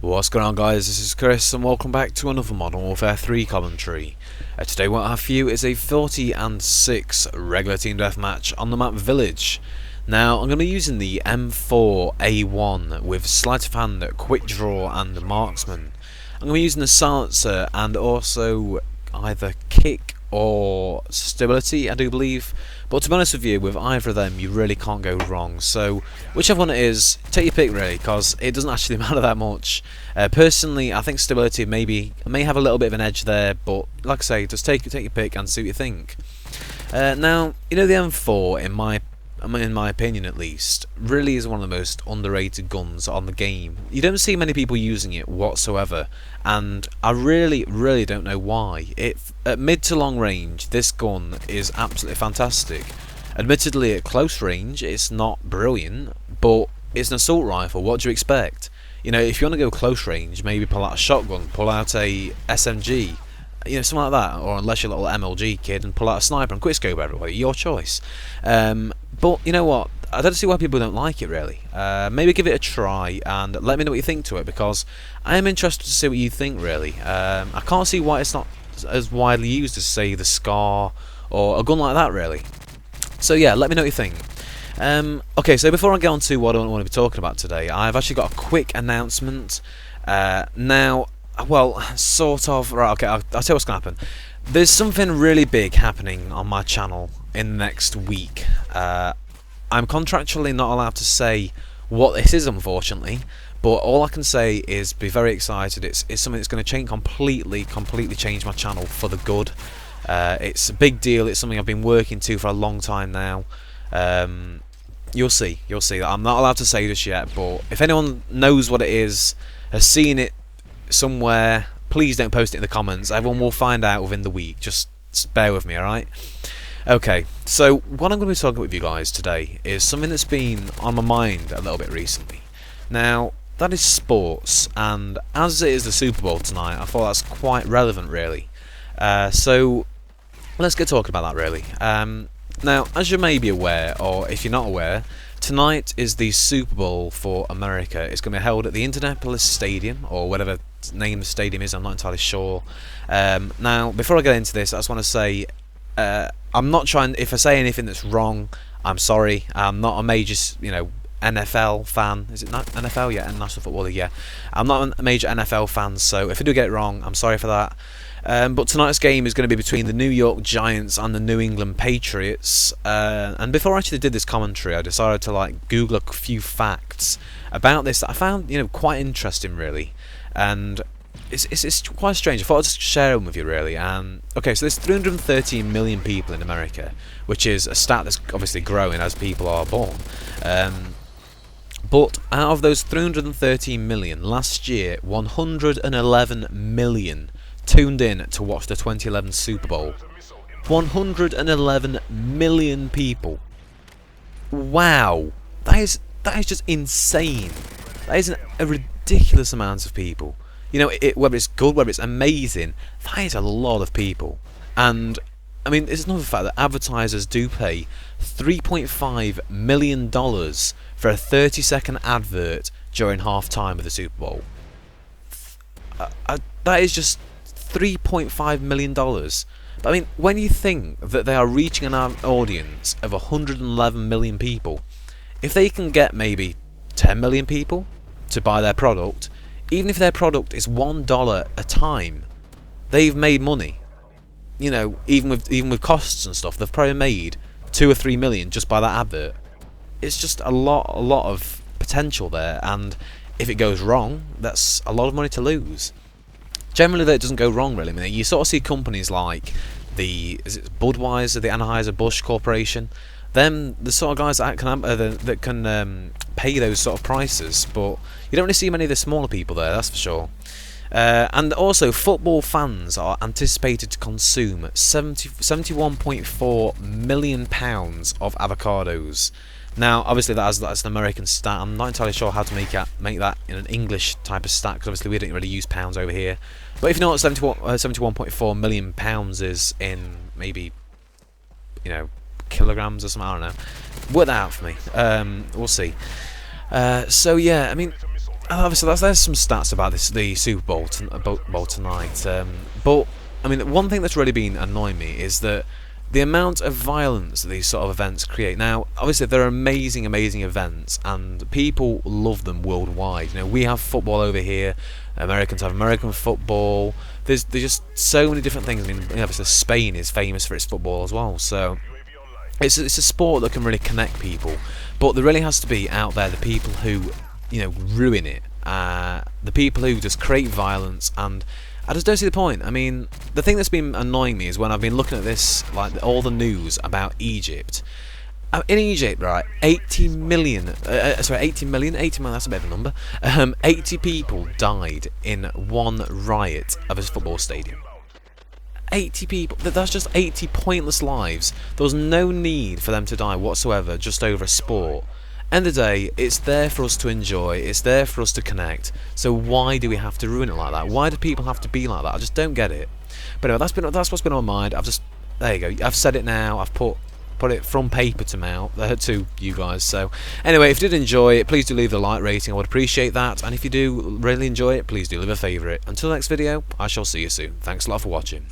What's going on, guys? This is Chris and welcome back to another Modern Warfare 3 commentary. Today what I have for you is a 40-6 regular team deathmatch on the map Village. Now I'm going to be using the M4A1 with sleight of hand, quick draw and marksman. I'm going to be using the silencer and also either kick or stability, I do believe. But to be honest with you, with either of them you really can't go wrong, so whichever one it is, take your pick really, because it doesn't actually matter that much. Personally, I think stability may have a little bit of an edge there, but like I say, just take your pick and see what you think. Now, you know, the M4, in my opinion at least, really is one of the most underrated guns on the game. You don't see many people using it whatsoever, and I really don't know why. At mid to long range, this gun is absolutely fantastic. Admittedly, at close range, it's not brilliant, but it's an assault rifle. What do you expect? You know, if you want to go close range, maybe pull out a shotgun, pull out a SMG, you know, something like that, or unless you're a little MLG kid and pull out a sniper and quickscope everybody, your choice. But you know what, I don't see why people don't like it really. Maybe give it a try and let me know what you think to it, because I am interested to see what you think really. I can't see why it's not as widely used as say the Scar or a gun like that really. So yeah, let me know what you think. Okay, so before I get on to what I want to be talking about today, I've actually got a quick announcement. Now, well, sort of, right, okay, I'll tell you what's going to happen. There's something really big happening on my channel in the next week. I'm contractually not allowed to say what this is, unfortunately, but all I can say is be very excited. It's something that's going to completely change my channel for the good. It's a big deal. It's something I've been working to for a long time now. You'll see. I'm not allowed to say this yet, but if anyone knows what it is, has seen it somewhere, please don't post it in the comments. Everyone will find out within the week. Just bear with me, alright? Okay, so what I'm going to be talking with you guys today is something that's been on my mind a little bit recently. Now, that is sports, and as it is the Super Bowl tonight, I thought that's quite relevant really. So let's get talking about that really. Now, as you may be aware, or if you're not aware, tonight is the Super Bowl for America. It's going to be held at the Indianapolis Stadium, or whatever name the stadium is, I'm not entirely sure. Now, before I get into this, I just want to say, I'm not trying, if I say anything that's wrong, I'm sorry. I'm not a major, you know, NFL fan. Is it not NFL? Yeah, National Football League, yeah. I'm not a major NFL fan, so if I do get it wrong, I'm sorry for that. But tonight's game is going to be between the New York Giants and the New England Patriots. And before I actually did this commentary, I decided to like Google a few facts about this that I found, you know, quite interesting really. And it's quite strange. I thought I'd just share them with you really. Okay, so there's 313 million people in America, which is a stat that's obviously growing as people are born. But out of those 313 million, last year 111 million tuned in to watch the 2011 Super Bowl. 111 million people. Wow, that is just insane. That is a ridiculous amount of people. You know, whether it's good, whether it's amazing, that is a lot of people. And I mean, it's another fact that advertisers do pay $3.5 million for a 30-second advert during half-time of the Super Bowl. That is just $3.5 million. But I mean, when you think that they are reaching an audience of 111 million people, if they can get maybe 10 million people to buy their product, even if their product is $1 a time, they've made money. You know, even with costs and stuff, they've probably made 2 or 3 million just by that advert. It's just a lot of potential there, and if it goes wrong, that's a lot of money to lose. Generally, that doesn't go wrong really. I mean, you sort of see companies like is it Budweiser, the Anheuser-Busch Corporation. Them, the sort of guys that can pay those sort of prices, but you don't really see many of the smaller people there, that's for sure. And also, football fans are anticipated to consume 71.4 million pounds of avocados. Now, obviously, that's an American stat. I'm not entirely sure how to make that in an English type of stat, because obviously we don't really use pounds over here. But if you know what 71.4 million pounds is in maybe, you know, kilograms or something, I don't know. Work that out for me. We'll see. So yeah, I mean, Obviously, there's some stats about the Super Bowl, Bowl tonight. But I mean, one thing that's really been annoying me is that the amount of violence that these sort of events create. Now, obviously, they're amazing, amazing events, and people love them worldwide. You know, we have football over here. Americans have American football. There's just so many different things. I mean, obviously, Spain is famous for its football as well. So it's a sport that can really connect people. But there really has to be out there the people who, you know, ruin it. The people who just create violence, and I just don't see the point. I mean, the thing that's been annoying me is when I've been looking at this, like all the news about Egypt. In Egypt, right, 80 million, that's a bit of a number. 80 people died in one riot of a football stadium. 80 people, that's just 80 pointless lives. There was no need for them to die whatsoever just over a sport. End of the day, it's there for us to enjoy, it's there for us to connect, so why do we have to ruin it like that? Why do people have to be like that? I just don't get it. But anyway, that's what's been on my mind. There you go, I've said it now, I've put it from paper to you guys. So anyway, if you did enjoy it, please do leave a like rating, I would appreciate that, and if you do really enjoy it, please do leave a favourite. Until the next video, I shall see you soon. Thanks a lot for watching.